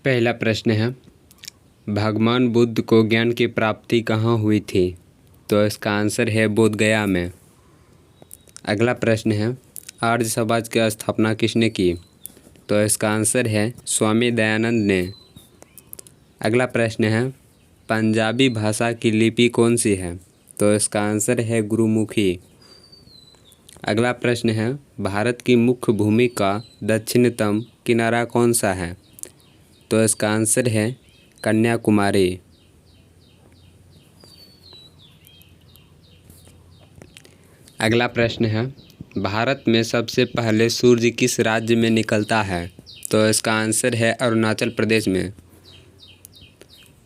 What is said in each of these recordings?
पहला प्रश्न है, भगवान बुद्ध को ज्ञान की प्राप्ति कहाँ हुई थी? तो इसका आंसर है बोध गया में। अगला प्रश्न है, आर्य समाज की स्थापना किसने की? तो इसका आंसर है स्वामी दयानंद ने। अगला प्रश्न है, पंजाबी भाषा की लिपि कौन सी है? तो इसका आंसर है गुरुमुखी। अगला प्रश्न है, भारत की मुख्य भूमि का दक्षिणतम किनारा कौन सा है? तो इसका आंसर है कन्याकुमारी। अगला प्रश्न है, भारत में सबसे पहले सूर्य किस राज्य में निकलता है? तो इसका आंसर है अरुणाचल प्रदेश में।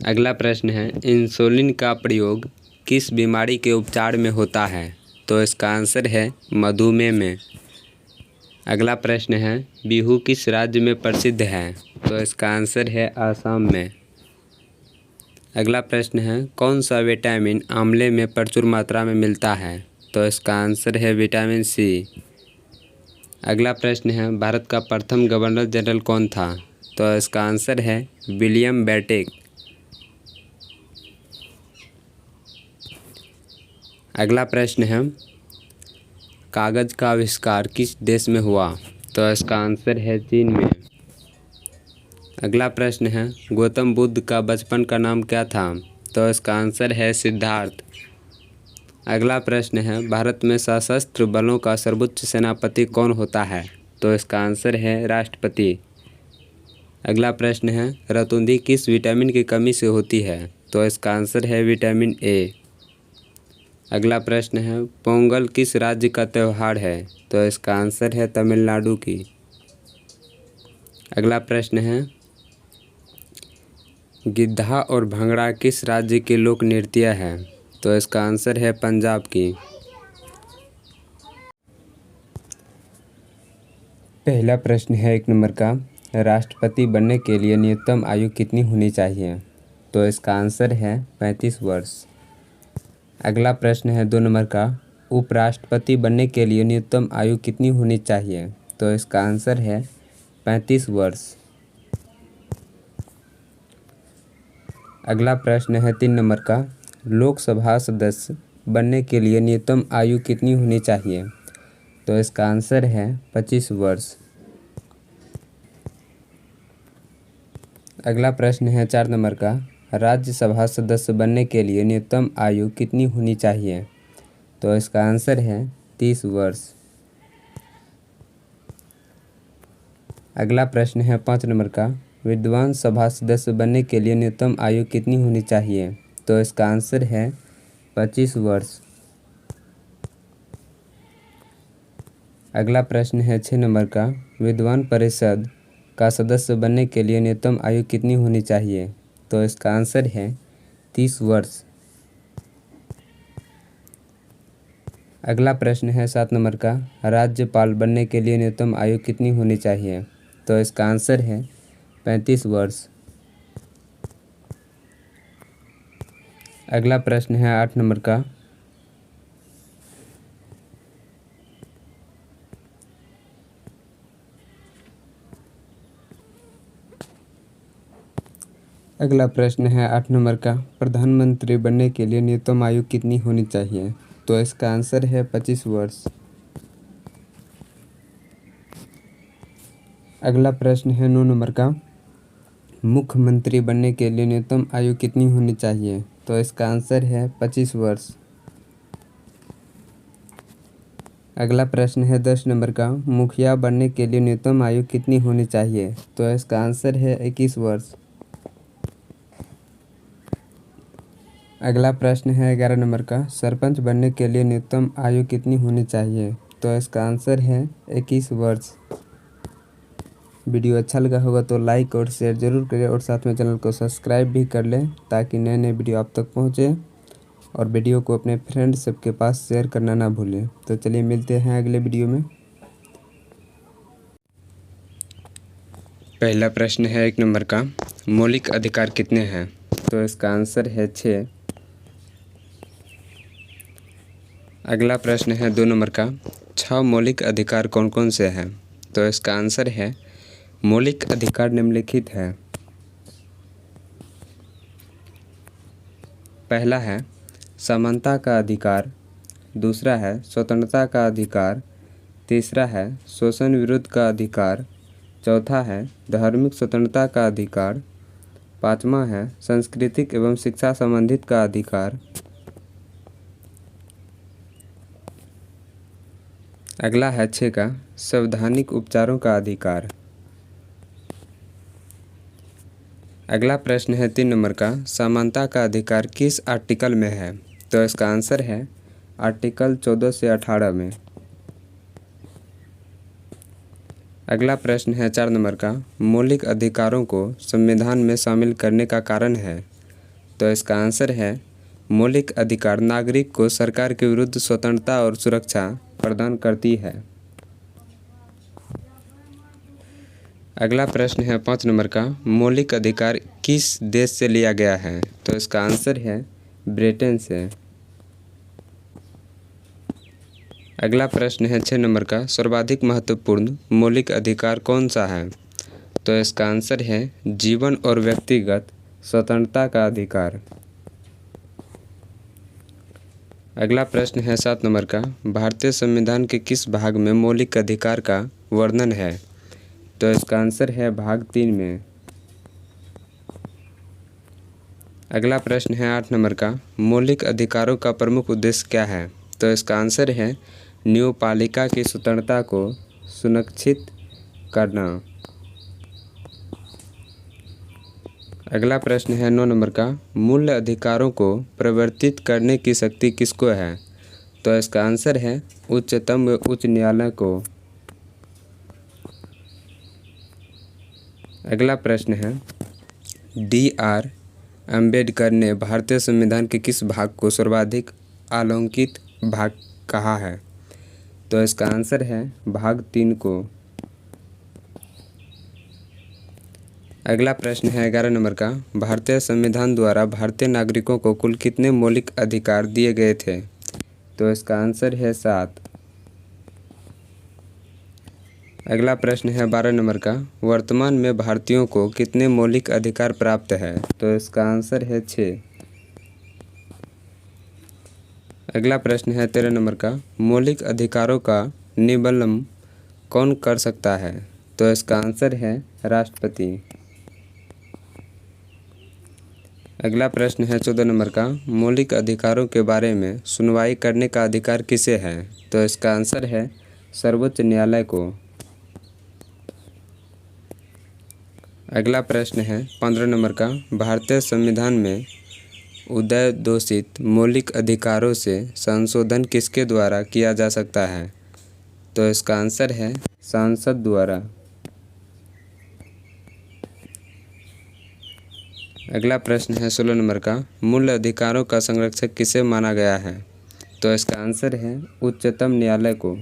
अगला प्रश्न है, इंसुलिन का प्रयोग किस बीमारी के उपचार में होता है? तो इसका आंसर है मधुमेह में। अगला प्रश्न है, बिहू किस राज्य में प्रसिद्ध है? तो इसका आंसर है आसाम में। अगला प्रश्न है, कौन सा विटामिन आंवले में प्रचुर मात्रा में मिलता है? तो इसका आंसर है विटामिन सी। अगला प्रश्न है, भारत का प्रथम गवर्नर जनरल कौन था? तो इसका आंसर है विलियम बेंटिक। अगला प्रश्न है, कागज का आविष्कार किस देश में हुआ? तो इसका आंसर है चीन में। अगला प्रश्न है, गौतम बुद्ध का बचपन का नाम क्या था? तो इसका आंसर है सिद्धार्थ। अगला प्रश्न है, भारत में सशस्त्र बलों का सर्वोच्च सेनापति कौन होता है? तो इसका आंसर है राष्ट्रपति। अगला प्रश्न है, रतौंधी किस विटामिन की कमी से होती है? तो इसका आंसर है विटामिन ए। अगला प्रश्न है, पोंगल किस राज्य का त्यौहार है? तो इसका आंसर है तमिलनाडु की। अगला प्रश्न है, गिद्धा और भंगड़ा किस राज्य के लोक नृत्य है? तो इसका आंसर है पंजाब की। पहला प्रश्न है 1 नंबर का, राष्ट्रपति बनने के लिए न्यूनतम आयु कितनी होनी चाहिए? तो इसका आंसर है 35 वर्ष। अगला प्रश्न है 2 नंबर का, उपराष्ट्रपति बनने के लिए न्यूनतम आयु कितनी होनी चाहिए? तो इसका आंसर है 35 वर्ष। अगला प्रश्न है 3 नंबर का, लोकसभा सदस्य बनने के लिए न्यूनतम आयु कितनी होनी चाहिए? तो इसका आंसर है 25 वर्ष। अगला प्रश्न है 4 नंबर का, राज्यसभा सदस्य बनने के लिए न्यूनतम आयु कितनी होनी चाहिए? तो इसका आंसर है 30 वर्ष। अगला प्रश्न है 5 नंबर का, विद्वान सभा सदस्य बनने के लिए न्यूनतम आयु कितनी होनी चाहिए? तो इसका आंसर है 25 वर्ष। अगला प्रश्न है 6 नंबर का, विद्वान परिषद का सदस्य बनने के लिए न्यूनतम आयु कितनी होनी चाहिए? तो इसका आंसर है 30 वर्ष। अगला प्रश्न है 7 नंबर का, राज्यपाल बनने के लिए न्यूनतम आयु कितनी होनी चाहिए? तो इसका आंसर है 35 वर्ष। अगला प्रश्न है 8 नंबर का, अगला प्रश्न है 8 नंबर का, प्रधानमंत्री बनने के लिए न्यूनतम आयु कितनी होनी चाहिए? तो इसका आंसर है 25 वर्ष। अगला प्रश्न है 9 नंबर का, मुख्यमंत्री बनने के लिए न्यूनतम आयु कितनी होनी चाहिए? तो इसका आंसर है 25 वर्ष। अगला प्रश्न है 10 नंबर का, मुखिया बनने के लिए न्यूनतम आयु कितनी होनी चाहिए? तो इसका आंसर है 21 वर्ष। अगला प्रश्न है 11 नंबर का, सरपंच बनने के लिए न्यूनतम आयु कितनी होनी चाहिए? तो इसका आंसर है 21 वर्ष। वीडियो अच्छा लगा होगा तो लाइक और शेयर ज़रूर करें और साथ में चैनल को सब्सक्राइब भी कर लें ताकि नए नए वीडियो आप तक पहुँचे, और वीडियो को अपने फ्रेंड्स सबके पास शेयर करना ना भूलें। तो चलिए मिलते हैं अगले वीडियो में। पहला प्रश्न है 1 नंबर का, मौलिक अधिकार कितने हैं? तो इसका आंसर है 6। अगला प्रश्न है 2 नंबर का, 6 मौलिक अधिकार कौन कौन से हैं? तो इसका आंसर है मौलिक अधिकार निम्नलिखित है। पहला है समानता का अधिकार, दूसरा है स्वतंत्रता का अधिकार, तीसरा है शोषण विरुद्ध का अधिकार, चौथा है धार्मिक स्वतंत्रता का अधिकार, पांचवा है सांस्कृतिक एवं शिक्षा संबंधित का अधिकार। अगला है 6 का संवैधानिक उपचारों का अधिकार। अगला प्रश्न है 3 नंबर का समानता का अधिकार किस आर्टिकल में है? तो इसका आंसर है आर्टिकल 14 से 18 में। अगला प्रश्न है 4 नंबर का मौलिक अधिकारों को संविधान में शामिल करने का कारण है? तो इसका आंसर है मौलिक अधिकार नागरिक को सरकार के विरुद्ध स्वतंत्रता और सुरक्षा प्रदान करती है। अगला प्रश्न है 5 नंबर का मौलिक अधिकार किस देश से लिया गया है? तो इसका आंसर है ब्रिटेन से। अगला प्रश्न है 6 नंबर का सर्वाधिक महत्वपूर्ण मौलिक अधिकार कौन सा है? तो इसका आंसर है जीवन और व्यक्तिगत स्वतंत्रता का अधिकार। अगला प्रश्न है 7 नंबर का भारतीय संविधान के किस भाग में मौलिक अधिकार का वर्णन है? तो इसका आंसर है भाग 3 में। अगला प्रश्न है 8 नंबर का मौलिक अधिकारों का प्रमुख उद्देश्य क्या है? तो इसका आंसर है न्यायपालिका की स्वतंत्रता को सुनिश्चित करना। अगला प्रश्न है 9 नंबर का मूल अधिकारों को परिवर्तित करने की शक्ति किसको है? तो इसका आंसर है उच्चतम व उच्च न्यायालय को। अगला प्रश्न है D.R. अम्बेडकर ने भारतीय संविधान के किस भाग को सर्वाधिक आलंकित भाग कहा है? तो इसका आंसर है भाग 3 को। अगला प्रश्न है 11 नंबर का भारतीय संविधान द्वारा भारतीय नागरिकों को कुल कितने मौलिक अधिकार दिए गए थे? तो इसका आंसर है 7। अगला प्रश्न है 12 नंबर का वर्तमान में भारतीयों को कितने मौलिक अधिकार प्राप्त है? तो इसका आंसर है 6। अगला प्रश्न है 13 नंबर का मौलिक अधिकारों का निबंधन कौन कर सकता है? तो इसका आंसर है राष्ट्रपति। अगला प्रश्न है 14 नंबर का मौलिक अधिकारों के बारे में सुनवाई करने का अधिकार किसे है? तो इसका आंसर है सर्वोच्च न्यायालय को। अगला प्रश्न है 15 नंबर का भारतीय संविधान में उद्घोषित मौलिक अधिकारों से संशोधन किसके द्वारा किया जा सकता है? तो इसका आंसर है संसद द्वारा। अगला प्रश्न है 16 नंबर का मूल अधिकारों का संरक्षक किसे माना गया है? तो इसका आंसर है उच्चतम न्यायालय को।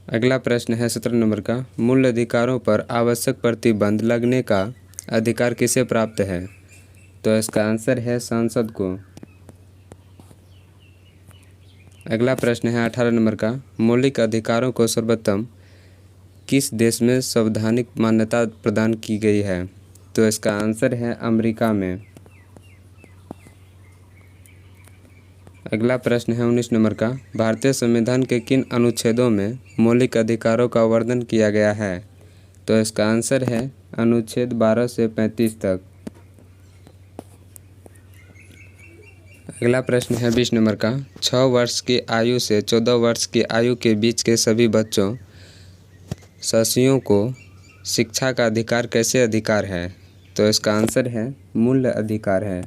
अगला प्रश्न है 17 नंबर का मूल अधिकारों पर आवश्यक प्रतिबंध लगने का अधिकार किसे प्राप्त है? तो इसका आंसर है संसद को। अगला प्रश्न है 18 नंबर का मौलिक अधिकारों को सर्वोत्तम किस देश में संवैधानिक मान्यता प्रदान की गई है? तो इसका आंसर है अमेरिका में। अगला प्रश्न है 19 नंबर का भारतीय संविधान के किन अनुच्छेदों में मौलिक अधिकारों का वर्णन किया गया है? तो इसका आंसर है अनुच्छेद 12 से 35 तक। अगला प्रश्न है 20 नंबर का 6 वर्ष की आयु से 14 वर्ष की आयु के बीच के सभी बच्चों शिशुओं को शिक्षा का अधिकार कैसे अधिकार है? तो इसका आंसर है मूल अधिकार है।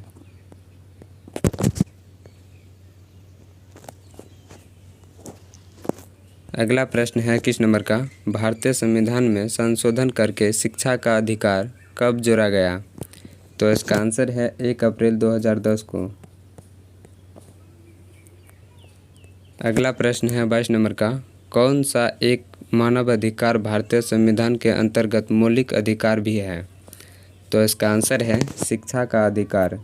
अगला प्रश्न है 21 नंबर का भारतीय संविधान में संशोधन करके शिक्षा का अधिकार कब जोड़ा गया? तो इसका आंसर है 1 अप्रैल 2010 को। अगला प्रश्न है 22 नंबर का कौन सा एक मानव अधिकार भारतीय संविधान के अंतर्गत मौलिक अधिकार भी है? तो इसका आंसर है शिक्षा का अधिकार।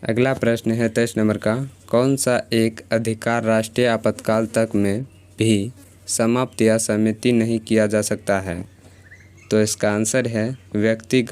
अगला प्रश्न है 23 नंबर का कौन सा एक अधिकार राष्ट्रीय आपातकाल तक में भी समाप्त या सम्मिलित नहीं किया जा सकता है? तो इसका आंसर है व्यक्तिगत